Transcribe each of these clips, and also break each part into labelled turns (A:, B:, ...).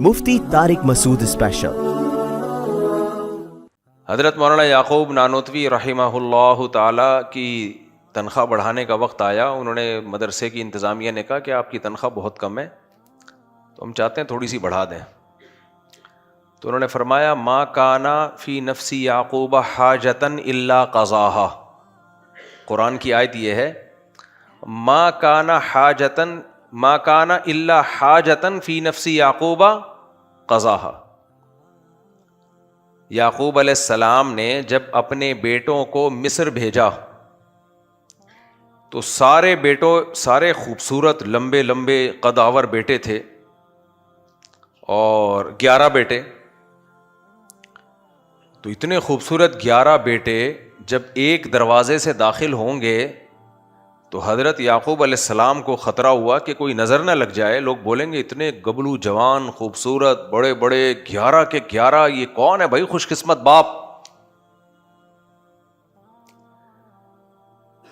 A: مفتی طارق مسعود special.
B: حضرت مولانا یعقوب نانوتوی رحمہ اللہ تعالی کی تنخواہ بڑھانے کا وقت آیا. انہوں نے مدرسے کی انتظامیہ نے کہا کہ آپ کی تنخواہ بہت کم ہے تو ہم چاہتے ہیں تھوڑی سی بڑھا دیں. تو انہوں نے فرمایا ما کانا فی نفسی یعقوب حاجتن الا قضاہا. قرآن کی آیت یہ ہے ما کانا الا حاجتن فی نفسی یعقوب قضاہا. یعقوب علیہ السلام نے جب اپنے بیٹوں کو مصر بھیجا تو سارے خوبصورت لمبے لمبے قداور بیٹے تھے اور 11 بیٹے. تو اتنے خوبصورت 11 بیٹے جب ایک دروازے سے داخل ہوں گے تو حضرت یعقوب علیہ السلام کو خطرہ ہوا کہ کوئی نظر نہ لگ جائے. لوگ بولیں گے اتنے گبلو جوان خوبصورت بڑے بڑے 11 کے 11 یہ کون ہے بھائی خوش قسمت باپ.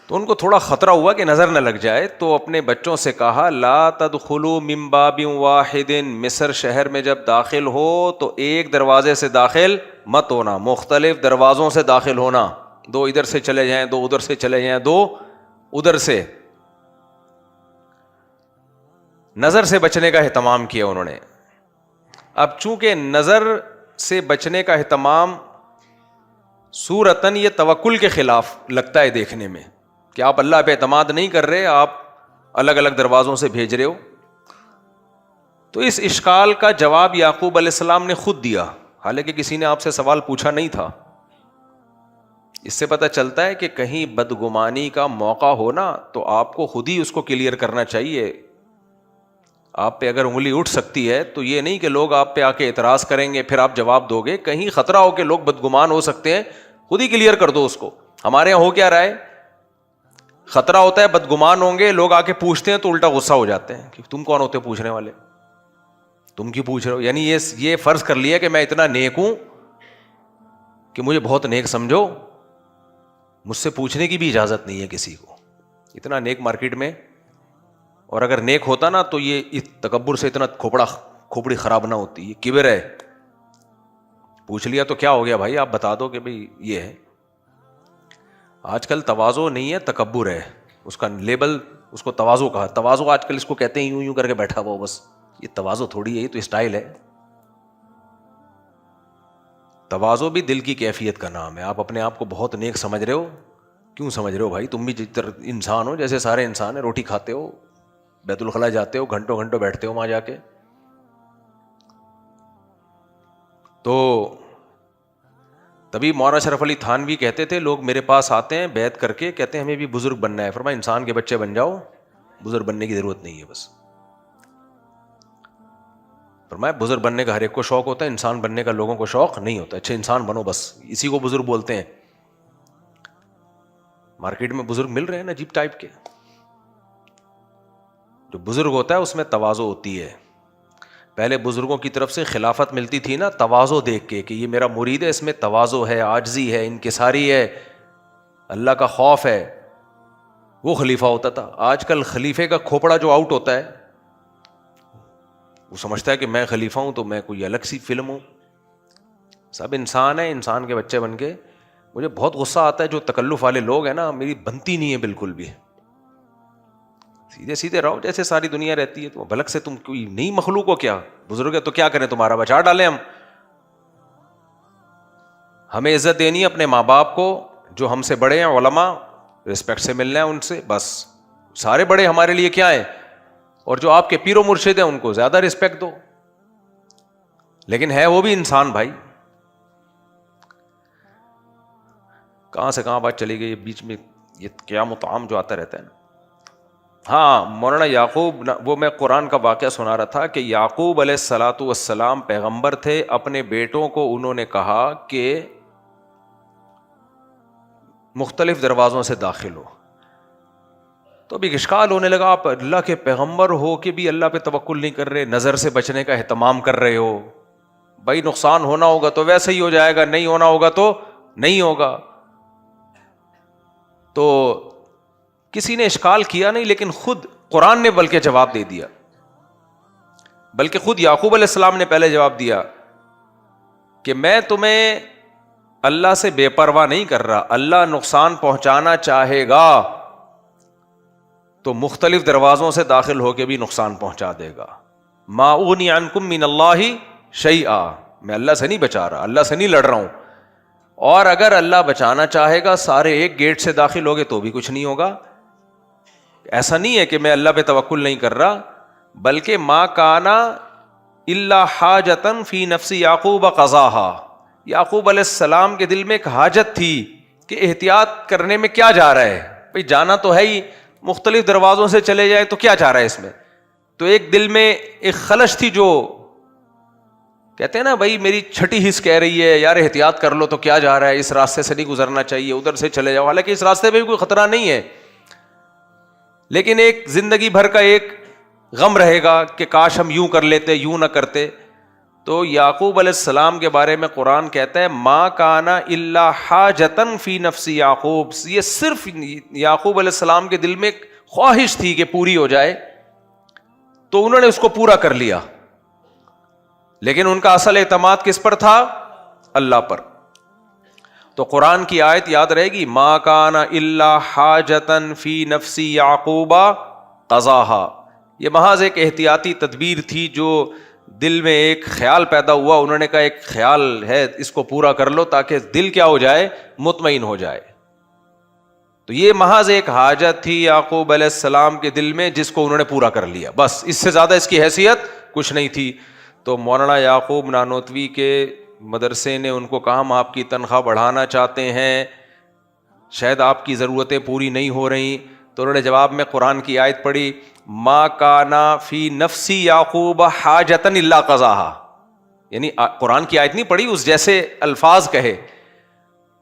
B: تو ان کو تھوڑا خطرہ ہوا کہ نظر نہ لگ جائے تو اپنے بچوں سے کہا لا تدخلوا من باب واحد. مصر شہر میں جب داخل ہو تو ایک دروازے سے داخل مت ہونا, مختلف دروازوں سے داخل ہونا. 2 ادھر سے چلے جائیں, 2 ادھر سے چلے جائیں, 2 ادھر سے. نظر سے بچنے کا اہتمام کیا انہوں نے. اب چونکہ نظر سے بچنے کا اہتمام صورتاً یہ توکل کے خلاف لگتا ہے دیکھنے میں کہ آپ اللہ پہ اعتماد نہیں کر رہے, آپ الگ الگ دروازوں سے بھیج رہے ہو. تو اس اشکال کا جواب یعقوب علیہ السلام نے خود دیا, حالانکہ کسی نے آپ سے سوال پوچھا نہیں تھا. اس سے پتہ چلتا ہے کہ کہیں بدگمانی کا موقع ہو نا تو آپ کو خود ہی اس کو کلیئر کرنا چاہیے. آپ پہ اگر انگلی اٹھ سکتی ہے تو یہ نہیں کہ لوگ آپ پہ آ کے اعتراض کریں گے پھر آپ جواب دو گے. کہیں خطرہ ہو کہ لوگ بدگمان ہو سکتے ہیں, خود ہی کلیئر کر دو اس کو. ہمارے یہاں ہو کیا رہا ہے, خطرہ ہوتا ہے بدگمان ہوں گے, لوگ آ کے پوچھتے ہیں تو الٹا غصہ ہو جاتے ہیں کہ تم کون ہوتے پوچھنے والے, تم کیوں پوچھ رہے ہو. یعنی یہ فرض کر لیا کہ میں اتنا نیک ہوں کہ مجھے بہت نیک سمجھو, مجھ سے پوچھنے کی بھی اجازت نہیں ہے کسی کو. اتنا نیک مارکیٹ میں, اور اگر نیک ہوتا نا تو یہ تکبر سے اتنا کھوپڑی خراب نہ ہوتی. یہ کبر ہے, پوچھ لیا تو کیا ہو گیا بھائی, آپ بتا دو کہ بھائی یہ ہے. آج کل تواضع نہیں ہے تکبر ہے, اس کا لیبل اس کو تواضع کہا. تواضع آج کل اس کو کہتے ہیں یوں کر کے بیٹھا ہوا بس. یہ تواضع تھوڑی ہے, یہ تو اسٹائل ہے. تواضع بھی دل کی کیفیت کا نام ہے. آپ اپنے آپ کو بہت نیک سمجھ رہے ہو, کیوں سمجھ رہے ہو بھائی, تم بھی انسان ہو جیسے سارے انسان ہیں. روٹی کھاتے ہو, بیت الخلاء جاتے ہو, گھنٹوں گھنٹوں بیٹھتے ہو وہاں جا کے. تو تبھی مولانا شرف علی تھانوی کہتے تھے لوگ میرے پاس آتے ہیں بیعت کر کے, کہتے ہیں ہمیں بھی بزرگ بننا ہے. فرمایا انسان کے بچے بن جاؤ, بزرگ بننے کی ضرورت نہیں ہے. بس فرمایا بزرگ بننے کا ہر ایک کو شوق ہوتا ہے, انسان بننے کا لوگوں کو شوق نہیں ہوتا. اچھے انسان بنو بس, اسی کو بزرگ بولتے ہیں. مارکیٹ میں بزرگ مل رہے ہیں نا عجیب ٹائپ کے. جو بزرگ ہوتا ہے اس میں تواضع ہوتی ہے. پہلے بزرگوں کی طرف سے خلافت ملتی تھی نا تواضع دیکھ کے کہ یہ میرا مرید ہے, اس میں تواضع ہے, عاجزی ہے, انکساری ہے, اللہ کا خوف ہے, وہ خلیفہ ہوتا تھا. آج کل خلیفے کا کھوپڑا جو آؤٹ ہوتا ہے وہ سمجھتا ہے کہ میں خلیفہ ہوں تو میں کوئی الگ سی فلم ہوں. سب انسان ہیں, انسان کے بچے بن کے. مجھے بہت غصہ آتا ہے جو تکلف والے لوگ ہیں نا, میری بنتی نہیں ہے بالکل بھی. سیدھے سیدھے رہو جیسے ساری دنیا رہتی ہے. تو بھلک سے تم کوئی نئی مخلوق ہو کیا, بزرگ ہے تو کیا کریں, تمہارا بچا ڈالیں ہم. ہمیں عزت دینی ہے اپنے ماں باپ کو, جو ہم سے بڑے ہیں علماء, رسپیکٹ سے ملنا ہے ان سے بس. سارے بڑے ہمارے لیے کیا ہیں, اور جو آپ کے پیر و مرشد ہیں ان کو زیادہ رسپیکٹ دو. لیکن ہے وہ بھی انسان بھائی. کہاں سے کہاں بات چلی گئی بیچ میں, یہ قیام و طعام جو آتا رہتا ہے نا. ہاں مولانا یعقوب, وہ میں قرآن کا واقعہ سنا رہا تھا کہ یعقوب علیہ الصلاۃ والسلام پیغمبر تھے. اپنے بیٹوں کو انہوں نے کہا کہ مختلف دروازوں سے داخل ہو. تو ابھی اشکال ہونے لگا, آپ اللہ کے پیغمبر ہو کہ بھی اللہ پہ توکل نہیں کر رہے, نظر سے بچنے کا اہتمام کر رہے ہو. بھائی نقصان ہونا ہوگا تو ویسے ہی ہو جائے گا, نہیں ہونا ہوگا تو نہیں ہوگا. تو کسی نے اشکال کیا نہیں, لیکن خود قرآن نے بلکہ جواب دے دیا. بلکہ خود یعقوب علیہ السلام نے پہلے جواب دیا کہ میں تمہیں اللہ سے بے پرواہ نہیں کر رہا، اللہ نقصان پہنچانا چاہے گا تو مختلف دروازوں سے داخل ہو کے بھی نقصان پہنچا دے گا. ما اغنی عنکم من اللہ شیئا، میں اللہ سے نہیں بچا رہا، اللہ سے نہیں لڑ رہا ہوں، اور اگر اللہ بچانا چاہے گا سارے ایک گیٹ سے داخل ہوگے تو بھی کچھ نہیں ہوگا. ایسا نہیں ہے کہ میں اللہ پہ توکل نہیں کر رہا، بلکہ ما کانا الا حاجتن فی نفس یعقوب قضاها، یعقوب علیہ السلام کے دل میں ایک حاجت تھی کہ احتیاط کرنے میں کیا جا رہا ہے، بھئی جانا تو ہے ہی، مختلف دروازوں سے چلے جائے تو کیا جا رہا ہے اس میں. تو ایک دل میں ایک خلش تھی، جو کہتے ہیں نا بھائی میری چھٹی حص کہہ رہی ہے یار احتیاط کر لو، تو کیا جا رہا ہے، اس راستے سے نہیں گزرنا چاہیے، ادھر سے چلے جاؤ، حالانکہ اس راستے پہ بھی کوئی خطرہ نہیں ہے، لیکن ایک زندگی بھر کا ایک غم رہے گا کہ کاش ہم یوں کر لیتے، یوں نہ کرتے. تو یعقوب علیہ السلام کے بارے میں قرآن کہتا ہے ما کانا الا حاجتن فی نفس یعقوب، یہ صرف یعقوب علیہ السلام کے دل میں ایک خواہش تھی کہ پوری ہو جائے، تو انہوں نے اس کو پورا کر لیا، لیکن ان کا اصل اعتماد کس پر تھا؟ اللہ پر. تو قرآن کی آیت یاد رہے گی، ما کان الا حاجتن فی نفس یعقوب قضاها، یہ محض ایک احتیاطی تدبیر تھی جو دل میں ایک خیال پیدا ہوا، انہوں نے کہا ایک خیال ہے اس کو پورا کر لو تاکہ دل کیا ہو جائے، مطمئن ہو جائے. تو یہ محض ایک حاجت تھی یعقوب علیہ السلام کے دل میں جس کو انہوں نے پورا کر لیا، بس اس سے زیادہ اس کی حیثیت کچھ نہیں تھی. تو مولانا یعقوب نانوتوی کے مدرسے نے ان کو کہا ہم آپ کی تنخواہ بڑھانا چاہتے ہیں، شاید آپ کی ضرورتیں پوری نہیں ہو رہی. تو انہوں نے جواب میں قرآن کی آیت پڑھی، ما کانا فی نفسی یعقوب حاجتن الا قضاها، یعنی قرآن کی آیت نہیں پڑھی، اس جیسے الفاظ کہے.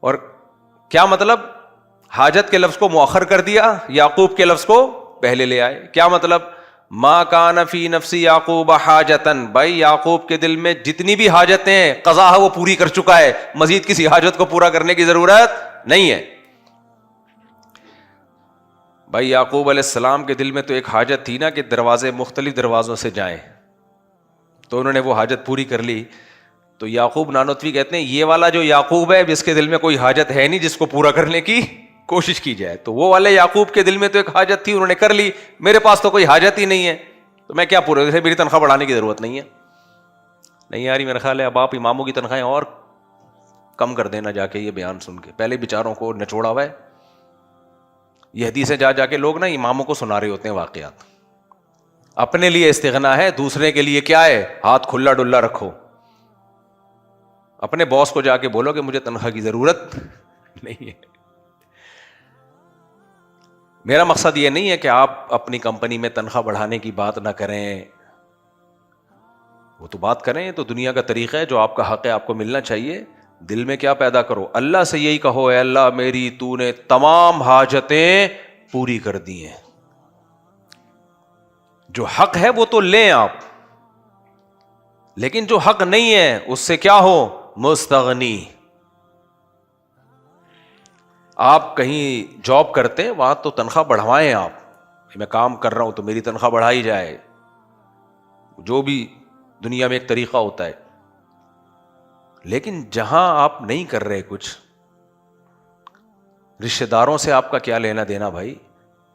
B: اور کیا مطلب؟ حاجت کے لفظ کو مؤخر کر دیا، یعقوب کے لفظ کو پہلے لے آئے. کیا مطلب؟ ما کان فی نفسی یعقوب حاجتن، بھائی یعقوب کے دل میں جتنی بھی حاجتیں ہیں قضا وہ پوری کر چکا ہے، مزید کسی حاجت کو پورا کرنے کی ضرورت نہیں ہے. بھائی یعقوب علیہ السلام کے دل میں تو ایک حاجت تھی نا کہ دروازے مختلف دروازوں سے جائیں، تو انہوں نے وہ حاجت پوری کر لی. تو یعقوب نانوتوی کہتے ہیں یہ والا جو یعقوب ہے جس کے دل میں کوئی حاجت ہے نہیں جس کو پورا کرنے کی کوشش کی جائے، تو وہ والے یعقوب کے دل میں تو ایک حاجت تھی، انہوں نے کر لی، میرے پاس تو کوئی حاجت ہی نہیں ہے تو میں کیا پورا، جیسے میری تنخواہ بڑھانے کی ضرورت نہیں ہے. نہیں یار میرا خیال ہے اب آپ اماموں کی تنخواہیں اور کم کر دینا جا کے یہ بیان سن کے، پہلے بیچاروں کو نچوڑا ہوا ہے. یہ حدیثیں جا جا کے لوگ نا اماموں کو سنا رہے ہوتے ہیں واقعات، اپنے لیے استغنا ہے، دوسرے کے لیے کیا ہے، ہاتھ کھلا ڈلا رکھو. اپنے باس کو جا کے بولو کہ مجھے تنخواہ کی ضرورت نہیں ہے. میرا مقصد یہ نہیں ہے کہ آپ اپنی کمپنی میں تنخواہ بڑھانے کی بات نہ کریں، وہ تو بات کریں، تو دنیا کا طریقہ ہے، جو آپ کا حق ہے آپ کو ملنا چاہیے. دل میں کیا پیدا کرو، اللہ سے یہی کہو اے اللہ میری تو نے تمام حاجتیں پوری کر دی ہیں، جو حق ہے وہ تو لیں آپ، لیکن جو حق نہیں ہے اس سے کیا ہو، مستغنی. آپ کہیں جاب کرتے ہیں وہاں تو تنخواہ بڑھوائیں، آپ میں کام کر رہا ہوں تو میری تنخواہ بڑھائی جائے، جو بھی دنیا میں ایک طریقہ ہوتا ہے. لیکن جہاں آپ نہیں کر رہے کچھ، رشتہ داروں سے آپ کا کیا لینا دینا بھائی،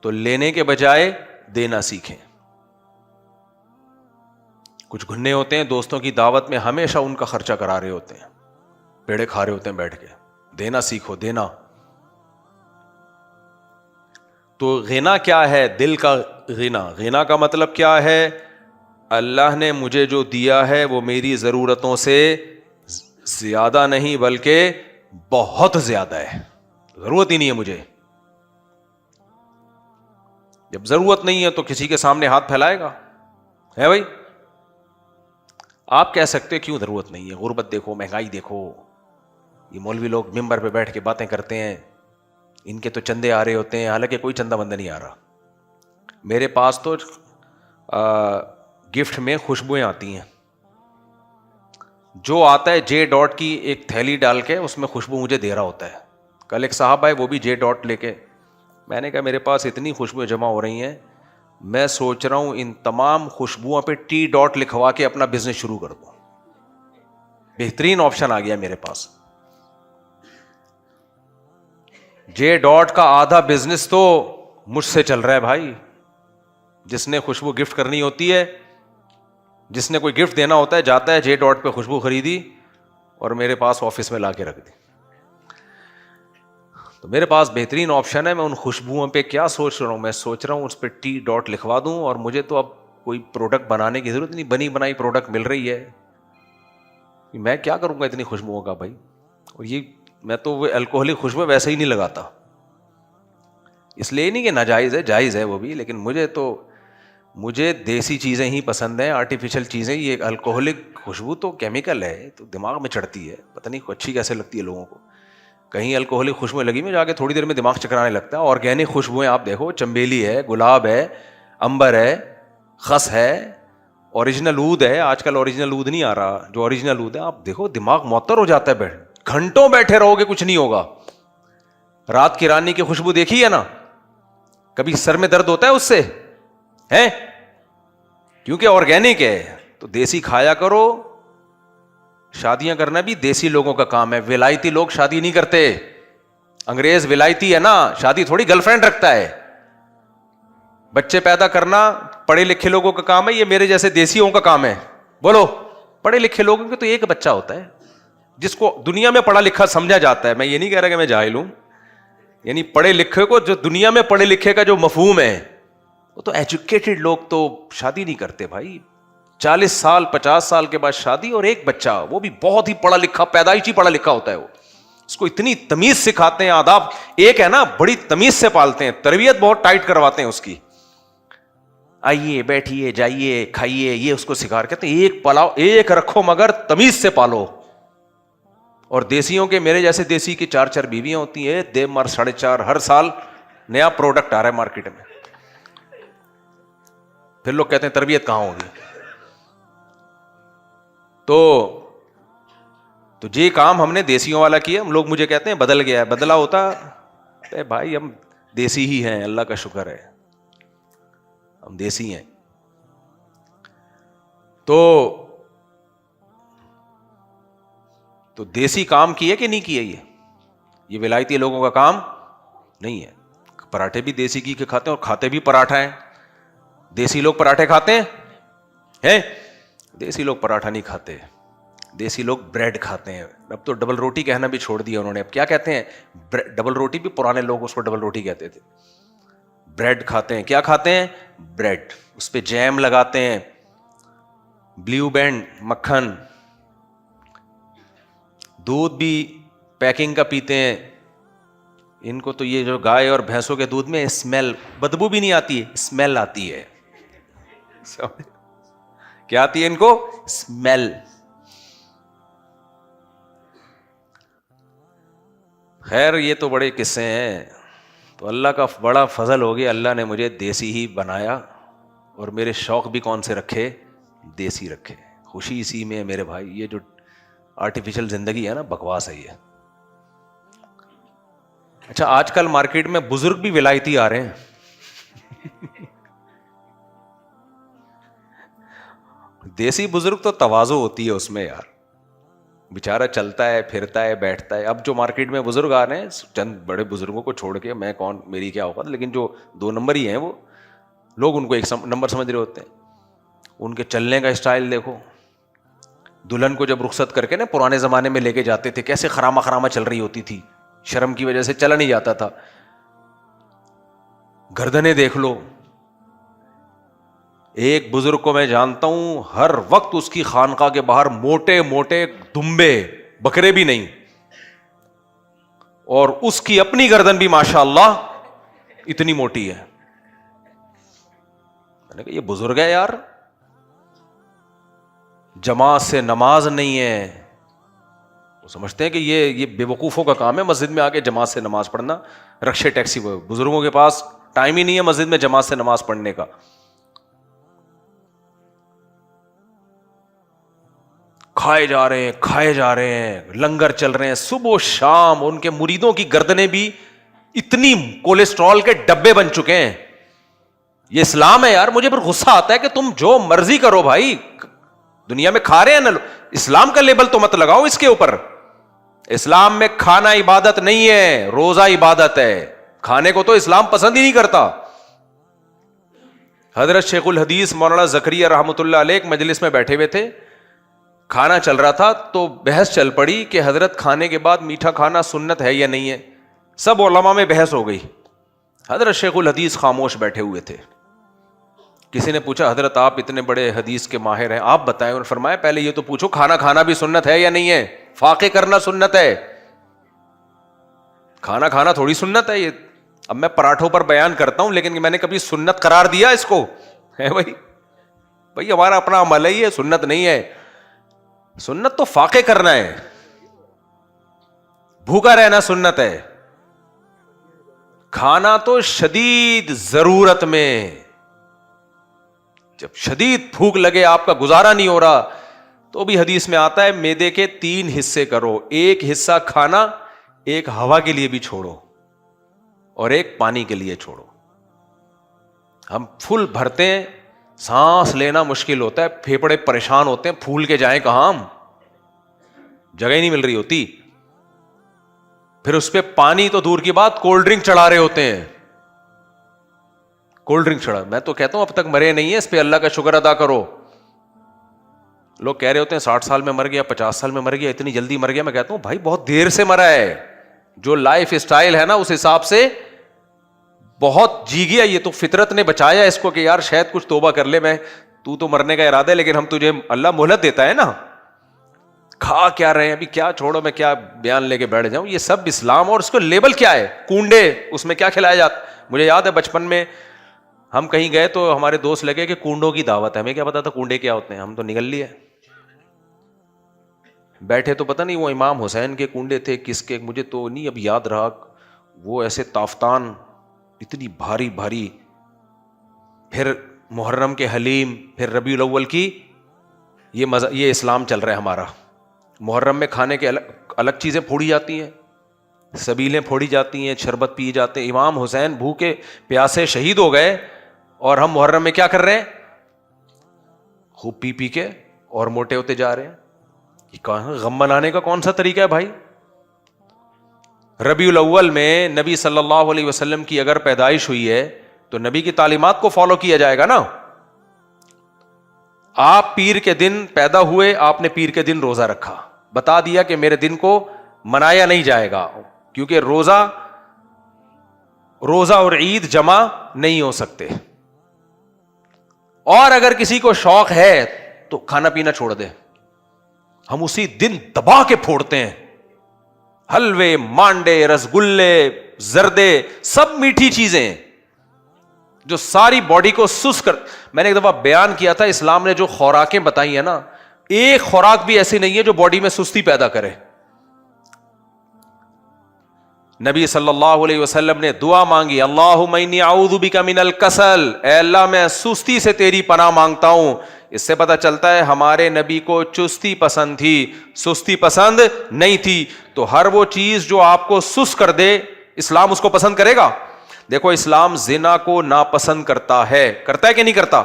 B: تو لینے کے بجائے دینا سیکھیں. کچھ گھنے ہوتے ہیں دوستوں کی دعوت میں ہمیشہ ان کا خرچہ کرا رہے ہوتے ہیں، پیڑے کھا رہے ہوتے ہیں بیٹھ کے. دینا سیکھو، دینا. تو غنا کیا ہے؟ دل کا غنا. غنا کا مطلب کیا ہے؟ اللہ نے مجھے جو دیا ہے وہ میری ضرورتوں سے زیادہ نہیں بلکہ بہت زیادہ ہے، ضرورت ہی نہیں ہے مجھے. جب ضرورت نہیں ہے تو کسی کے سامنے ہاتھ پھیلائے گا ہے بھائی؟ آپ کہہ سکتے کیوں ضرورت نہیں ہے، غربت دیکھو، مہنگائی دیکھو، یہ مولوی لوگ ممبر پہ بیٹھ کے باتیں کرتے ہیں، ان کے تو چندے آ رہے ہوتے ہیں، حالانکہ کوئی چندہ بندہ نہیں آ رہا. میرے پاس تو گفٹ میں خوشبوئیں آتی ہیں، جو آتا ہے جے ڈاٹ کی ایک تھیلی ڈال کے اس میں خوشبو مجھے دے رہا ہوتا ہے. کل ایک صاحب آئے وہ بھی جے ڈاٹ لے کے، میں نے کہا میرے پاس اتنی خوشبوئیں جمع ہو رہی ہیں میں سوچ رہا ہوں ان تمام خوشبوؤں پہ ٹی ڈاٹ لکھوا کے اپنا بزنس شروع کر دوں. بہترین آپشن آ گیا میرے پاس. جے ڈاٹ کا آدھا بزنس تو مجھ سے چل رہا ہے بھائی. جس نے خوشبو گفٹ کرنی ہوتی ہے, جس نے کوئی گفٹ دینا ہوتا ہے, جاتا ہے جے ڈاٹ پہ خوشبو خریدی اور میرے پاس آفس میں لا کے رکھ دی. تو میرے پاس بہترین آپشن ہے. میں ان خوشبوؤں پہ کیا سوچ رہا ہوں, میں سوچ رہا ہوں اس پہ ٹی ڈاٹ لکھوا دوں, اور مجھے تو اب کوئی پروڈکٹ بنانے کی ضرورت نہیں, بنی بنائی پروڈکٹ مل رہی ہے. میں کیا کروں گا اتنی خوشبوؤں کا بھائی. اور یہ میں تو وہ الکوہلک خوشبو ویسے ہی نہیں لگاتا, اس لیے نہیں کہ ناجائز ہے, جائز ہے وہ بھی, لیکن مجھے دیسی چیزیں ہی پسند ہیں. آرٹیفیشل چیزیں, یہ الکوہلک خوشبو تو کیمیکل ہے, تو دماغ میں چڑھتی ہے, پتہ نہیں اچھی کیسے لگتی ہے لوگوں کو. کہیں الکوہلک خوشبوئیں لگی میں جا کے تھوڑی دیر میں دماغ چکرانے لگتا ہے. آرگینک خوشبوئیں آپ دیکھو, چنبیلی ہے, گلاب ہے, امبر ہے, خس ہے, اوریجنل عود ہے. آج کل اوریجنل عود نہیں آ رہا, جو اوریجنل عود ہے آپ دیکھو دماغ معطر ہو جاتا ہے. گھنٹوں بیٹھے رہو گے کچھ نہیں ہوگا. رات کی رانی کی خوشبو دیکھی ہے نا, کبھی سر میں درد ہوتا ہے اس سے ہے, کیونکہ آرگینک ہے. تو دیسی کھایا کرو. شادیاں کرنا بھی دیسی لوگوں کا کام ہے, ولایتی لوگ شادی نہیں کرتے. انگریز ولایتی ہے نا, شادی تھوڑی گرل فرینڈ رکھتا ہے. بچے پیدا کرنا پڑھے لکھے لوگوں کا کام ہے, یہ میرے جیسے دیسیوں کا کام ہے. بولو, پڑھے لکھے لوگوں کے تو ایک بچہ ہوتا ہے جس کو دنیا میں پڑھا لکھا سمجھا جاتا ہے. میں یہ نہیں کہہ رہا کہ میں جاہل ہوں, یعنی پڑھے لکھے کو, جو دنیا میں پڑھے لکھے کا جو مفہوم ہے, وہ تو ایجوکیٹڈ لوگ تو شادی نہیں کرتے بھائی. 40 سال 50 سال کے بعد شادی, اور ایک بچہ, وہ بھی بہت ہی پڑھا لکھا, پیدائشی پڑھا لکھا ہوتا ہے. وہ اس کو اتنی تمیز سکھاتے ہیں, آداب ایک ہے نا, بڑی تمیز سے پالتے ہیں, تربیت بہت ٹائٹ کرواتے ہیں اس کی. آئیے بیٹھیے جائیے کھائیے, یہ اس کو سکھا کہتے ہیں ایک پلاؤ ایک رکھو مگر تمیز سے پالو. اور دیسیوں کے, میرے جیسے دیسی کی 4 بیویاں ہوتی ہیں, دے مر 4.5, ہر سال نیا پروڈکٹ آ رہا ہے مارکیٹ میں. پھر لوگ کہتے ہیں تربیت کہاں ہوگی. تو یہ کام ہم نے دیسیوں والا کیا. ہم لوگ مجھے کہتے ہیں بدل گیا ہے, بدلا ہوتا اے بھائی ہم دیسی ہی ہیں, اللہ کا شکر ہے ہم دیسی ہیں. تو دیسی کام کیے کہ نہیں کیے, یہ ولایتی لوگوں کا کام نہیں ہے. پراٹھے بھی دیسی گھی کے کھاتے ہیں, اور کھاتے بھی پراٹھا ہیں. دیسی لوگ پراٹھے کھاتے ہیں, دیسی لوگ پراٹھا نہیں کھاتے, دیسی لوگ بریڈ کھاتے ہیں. اب تو ڈبل روٹی کہنا بھی چھوڑ دیا انہوں نے. اب کیا کہتے ہیں, ڈبل روٹی بھی, پرانے لوگ اس کو ڈبل روٹی کہتے تھے. بریڈ کھاتے ہیں. کیا کھاتے ہیں, بریڈ, اس پہ جیم لگاتے ہیں, بلیو بینڈ مکھن. دودھ بھی پیکنگ کا پیتے ہیں. ان کو تو یہ جو گائے اور بھینسوں کے دودھ میں اسمیل, بدبو بھی نہیں آتی ہے, اسمیل آتی ہے. کیا آتی ہے ان کو, اسمیل. خیر یہ تو بڑے قصے ہیں. تو اللہ کا بڑا فضل ہو گیا, اللہ نے مجھے دیسی ہی بنایا, اور میرے شوق بھی کون سے رکھے, دیسی رکھے. خوشی اسی میں ہے میرے بھائی. یہ جو آرٹیفیشل زندگی ہے نا, بکواس ہے یہ. اچھا آج کل مارکیٹ میں بزرگ بھی ولایتی آ رہے ہیں. دیسی بزرگ تو تواضع ہوتی ہے اس میں یار, بیچارہ چلتا ہے پھرتا ہے بیٹھتا ہے. اب جو مارکیٹ میں بزرگ آ رہے ہیں, چند بڑے بزرگوں کو چھوڑ کے, میں کون, میری کیا اوقات, لیکن جو 2 نمبر ہی ہیں وہ لوگ ان کو 1 نمبر سمجھ رہے ہوتے ہیں. ان کے چلنے کا اسٹائل دیکھو. دلہن کو جب رخصت کر کے نا پرانے زمانے میں لے کے جاتے تھے, کیسے خراما خراما چل رہی ہوتی تھی, شرم کی وجہ سے چلا نہیں جاتا تھا. گردنیں دیکھ لو. ایک بزرگ کو میں جانتا ہوں, ہر وقت اس کی خانقاہ کے باہر موٹے موٹے دمبے, بکرے بھی نہیں, اور اس کی اپنی گردن بھی ماشاءاللہ اتنی موٹی ہے. میں نے کہا یہ بزرگ ہے یار. جماعت سے نماز نہیں ہے. وہ سمجھتے ہیں کہ یہ بے وقوفوں کا کام ہے مسجد میں آ کے جماعت سے نماز پڑھنا. رکشے ٹیکسی, بزرگوں کے پاس ٹائم ہی نہیں ہے مسجد میں جماعت سے نماز پڑھنے کا. کھائے جا رہے ہیں, لنگر چل رہے ہیں صبح و شام. ان کے مریدوں کی گردنیں بھی اتنی کولیسٹرول کے ڈبے بن چکے ہیں, یہ اسلام ہے یار. مجھے پھر غصہ آتا ہے کہ تم جو مرضی کرو بھائی, دنیا میں کھا رہے ہیں نا, اسلام کا لیبل تو مت لگاؤ اس کے اوپر. اسلام میں کھانا عبادت نہیں ہے, روزہ عبادت ہے. کھانے کو تو اسلام پسند ہی نہیں کرتا. حضرت شیخ الحدیث مولانا زکریا رحمۃ اللہ علیہ ایک مجلس میں بیٹھے ہوئے تھے, کھانا چل رہا تھا تو بحث چل پڑی کہ حضرت کھانے کے بعد میٹھا کھانا سنت ہے یا نہیں ہے. سب علماء میں بحث ہو گئی. حضرت شیخ الحدیث خاموش بیٹھے ہوئے تھے. کسی نے پوچھا حضرت آپ اتنے بڑے حدیث کے ماہر ہیں, آپ بتائیں. انہوں نے فرمایا پہلے یہ تو پوچھو کھانا کھانا بھی سنت ہے یا نہیں ہے. فاقے کرنا سنت ہے, کھانا کھانا تھوڑی سنت ہے. یہ اب میں پراٹھوں پر بیان کرتا ہوں لیکن میں نے کبھی سنت قرار دیا اس کو ہے بھائی ہمارا اپنا عمل ہے, یہ سنت نہیں ہے. سنت تو فاقے کرنا ہے, بھوکا رہنا سنت ہے. کھانا تو شدید ضرورت میں, جب شدید بھوک لگے, آپ کا گزارا نہیں ہو رہا, تو بھی حدیث میں آتا ہے میدے کے 3 حصے کرو, ایک حصہ کھانا, ایک ہوا کے لیے بھی چھوڑو اور ایک پانی کے لیے چھوڑو. ہم پھول بھرتے ہیں, سانس لینا مشکل ہوتا ہے, پھیپڑے پریشان ہوتے ہیں, پھول کے جائیں کہاں, ہم جگہ ہی نہیں مل رہی ہوتی. پھر اس پہ پانی تو دور کی بات, کولڈ ڈرنک چڑھا رہے ہوتے ہیں. کولڈ ڈرنک چڑھا, میں تو کہتا ہوں اب تک مرے نہیں ہیں, اس پہ اللہ کا شکر ادا کرو. لوگ کہہ رہے ہوتے ہیں 60 سال میں مر گیا, 50 سال میں مر گیا, اتنی جلدی مر گیا. میں کہتا ہوں بھائی بہت دیر سے مرا ہے. جو لائف اسٹائل ہے نا اس حساب سے بہت جی گیا. یہ تو فطرت نے بچایا اس کو کہ یار شاید کچھ توبہ کر لے. میں تو مرنے کا ارادہ ہے لیکن ہم تجھے اللہ مہلت دیتا ہے نا. کھا کیا رہے ہیں ابھی, کیا چھوڑو, میں کیا بیان لے کے بیٹھ جاؤں. یہ سب اسلام, اور اس کو لیبل کیا ہے, کنڈے, اس میں کیا کھلایا جاتا. مجھے یاد ہے بچپن میں ہم کہیں گئے تو ہمارے دوست لگے کہ کنڈوں کی دعوت ہے. ہمیں کیا پتا تھا کنڈے کیا ہوتے ہیں, ہم تو نگل لیے. بیٹھے تو پتہ نہیں وہ امام حسین کے کنڈے تھے کس کے, مجھے تو نہیں اب یاد رہا. وہ ایسے تافتان اتنی بھاری بھاری, پھر محرم کے حلیم, پھر ربیع الاول کی, یہ اسلام چل رہا ہے ہمارا. محرم میں کھانے کے الگ چیزیں پھوڑی جاتی ہیں, سبیلیں پھوڑی جاتی ہیں, شربت پی جاتے ہیں. امام حسین بھوکے پیاسے شہید ہو گئے اور ہم محرم میں کیا کر رہے ہیں, خوب پی کے اور موٹے ہوتے جا رہے ہیں. یہ غم منانے کا کون سا طریقہ ہے بھائی. ربیع الاول میں نبی صلی اللہ علیہ وسلم کی اگر پیدائش ہوئی ہے تو نبی کی تعلیمات کو فالو کیا جائے گا نا. آپ پیر کے دن پیدا ہوئے, آپ نے پیر کے دن روزہ رکھا, بتا دیا کہ میرے دن کو منایا نہیں جائے گا کیونکہ روزہ اور عید جمع نہیں ہو سکتے. اور اگر کسی کو شوق ہے تو کھانا پینا چھوڑ دے. ہم اسی دن دبا کے پھوڑتے ہیں, حلوے, مانڈے, رسگلے, زردے, سب میٹھی چیزیں جو ساری باڈی کو سست کر. میں نے ایک دفعہ بیان کیا تھا, اسلام نے جو خوراکیں بتائی ہیں نا, ایک خوراک بھی ایسی نہیں ہے جو باڈی میں سستی پیدا کرے. نبی صلی اللہ علیہ وسلم نے دعا مانگی, اللہم انی اعوذ بک من الکسل, اے اللہ میں سستی سے تیری پناہ مانگتا ہوں. اس سے پتہ چلتا ہے ہمارے نبی کو چستی پسند تھی, سستی پسند نہیں تھی. تو ہر وہ چیز جو آپ کو سست کر دے اسلام اس کو پسند کرے گا. دیکھو اسلام زنا کو ناپسند کرتا ہے کہ نہیں کرتا.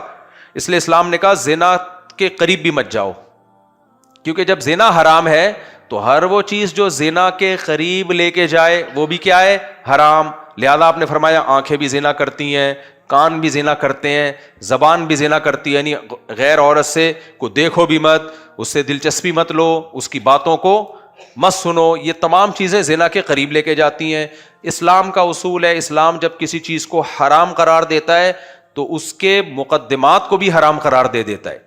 B: اس لیے اسلام نے کہا زنا کے قریب بھی مت جاؤ, کیونکہ جب زنا حرام ہے تو ہر وہ چیز جو زنا کے قریب لے کے جائے وہ بھی کیا ہے, حرام. لہذا آپ نے فرمایا آنکھیں بھی زنا کرتی ہیں, کان بھی زنا کرتے ہیں, زبان بھی زنا کرتی ہے, یعنی غیر عورت سے کو دیکھو بھی مت, اس سے دلچسپی مت لو, اس کی باتوں کو مت سنو. یہ تمام چیزیں زنا کے قریب لے کے جاتی ہیں. اسلام کا اصول ہے, اسلام جب کسی چیز کو حرام قرار دیتا ہے تو اس کے مقدمات کو بھی حرام قرار دے دیتا ہے.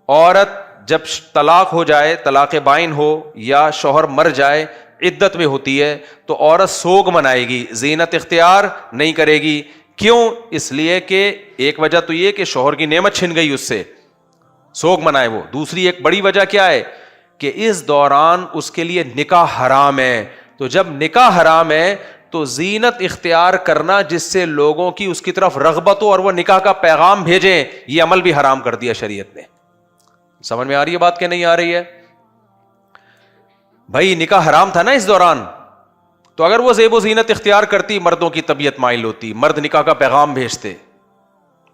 B: عورت جب طلاق ہو جائے, طلاق بائن ہو یا شوہر مر جائے, عدت میں ہوتی ہے تو عورت سوگ منائے گی, زینت اختیار نہیں کرے گی. کیوں؟ اس لیے کہ ایک وجہ تو یہ کہ شوہر کی نعمت چھن گئی, اس سے سوگ منائے وہ. دوسری ایک بڑی وجہ کیا ہے کہ اس دوران اس کے لیے نکاح حرام ہے. تو جب نکاح حرام ہے تو زینت اختیار کرنا جس سے لوگوں کی اس کی طرف رغبت ہو اور وہ نکاح کا پیغام بھیجیں, یہ عمل بھی حرام کر دیا شریعت نے. سمجھ میں آ رہی ہے بات کہ نہیں آ رہی ہے؟ بھائی نکاح حرام تھا نا اس دوران, تو اگر وہ زیب و زینت اختیار کرتی, مردوں کی طبیعت مائل ہوتی, مرد نکاح کا پیغام بھیجتے,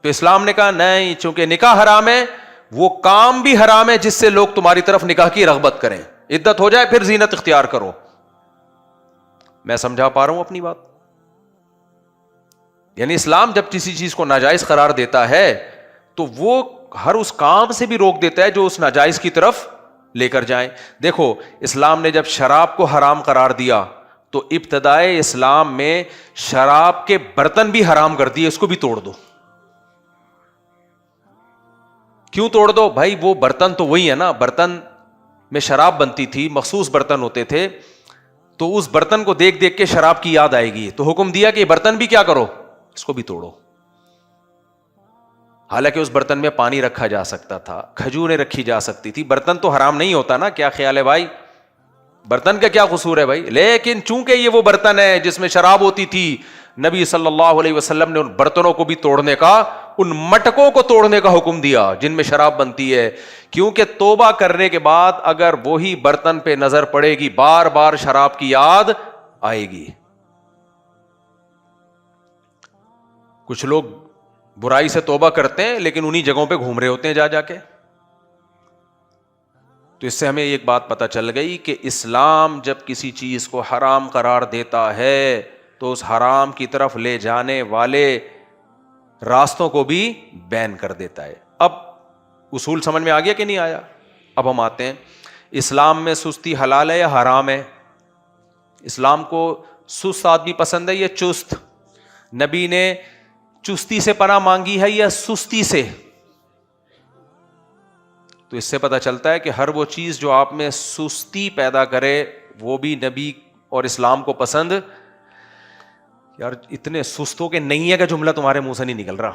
B: تو اسلام نے کہا نہیں، چونکہ نکاح حرام ہے، وہ کام بھی حرام ہے جس سے لوگ تمہاری طرف نکاح کی رغبت کریں. عدت ہو جائے پھر زینت اختیار کرو. میں سمجھا پا رہا ہوں اپنی بات؟ یعنی اسلام جب کسی چیز کو ناجائز قرار دیتا ہے تو وہ ہر اس کام سے بھی روک دیتا ہے جو اس ناجائز کی طرف لے کر جائیں. دیکھو اسلام نے جب شراب کو حرام قرار دیا تو ابتدائے اسلام میں شراب کے برتن بھی حرام کر دیے، اس کو بھی توڑ دو. کیوں توڑ دو بھائی؟ وہ برتن تو وہی ہے نا، برتن میں شراب بنتی تھی، مخصوص برتن ہوتے تھے، تو اس برتن کو دیکھ دیکھ کے شراب کی یاد آئے گی، تو حکم دیا کہ یہ برتن بھی کیا کرو، اس کو بھی توڑو. حالانکہ اس برتن میں پانی رکھا جا سکتا تھا، کھجوریں رکھی جا سکتی تھی، برتن تو حرام نہیں ہوتا نا. کیا خیال ہے بھائی؟ برتن کا کیا قصور ہے بھائی؟ لیکن چونکہ یہ وہ برتن ہے جس میں شراب ہوتی تھی، نبی صلی اللہ علیہ وسلم نے ان برتنوں کو بھی توڑنے کا، ان مٹکوں کو توڑنے کا حکم دیا جن میں شراب بنتی ہے. کیونکہ توبہ کرنے کے بعد اگر وہی برتن پہ نظر پڑے گی بار بار شراب کی یاد آئے گی. کچھ لوگ برائی سے توبہ کرتے ہیں لیکن انہی جگہوں پہ گھوم رہے ہوتے ہیں جا جا کے. تو اس سے ہمیں ایک بات پتہ چل گئی کہ اسلام جب کسی چیز کو حرام قرار دیتا ہے تو اس حرام کی طرف لے جانے والے راستوں کو بھی بین کر دیتا ہے. اب اصول سمجھ میں آ گیا کہ نہیں آیا؟ اب ہم آتے ہیں، اسلام میں سستی حلال ہے یا حرام ہے؟ اسلام کو سست آدمی پسند ہے یا چست؟ نبی نے چستی سے پناہ مانگی ہے یا سستی سے؟ تو اس سے پتہ چلتا ہے کہ ہر وہ چیز جو آپ میں سستی پیدا کرے وہ بھی نبی اور اسلام کو پسند. یار اتنے سستوں کے نہیں ہے کا جملہ تمہارے منہ سے نہیں نکل رہا.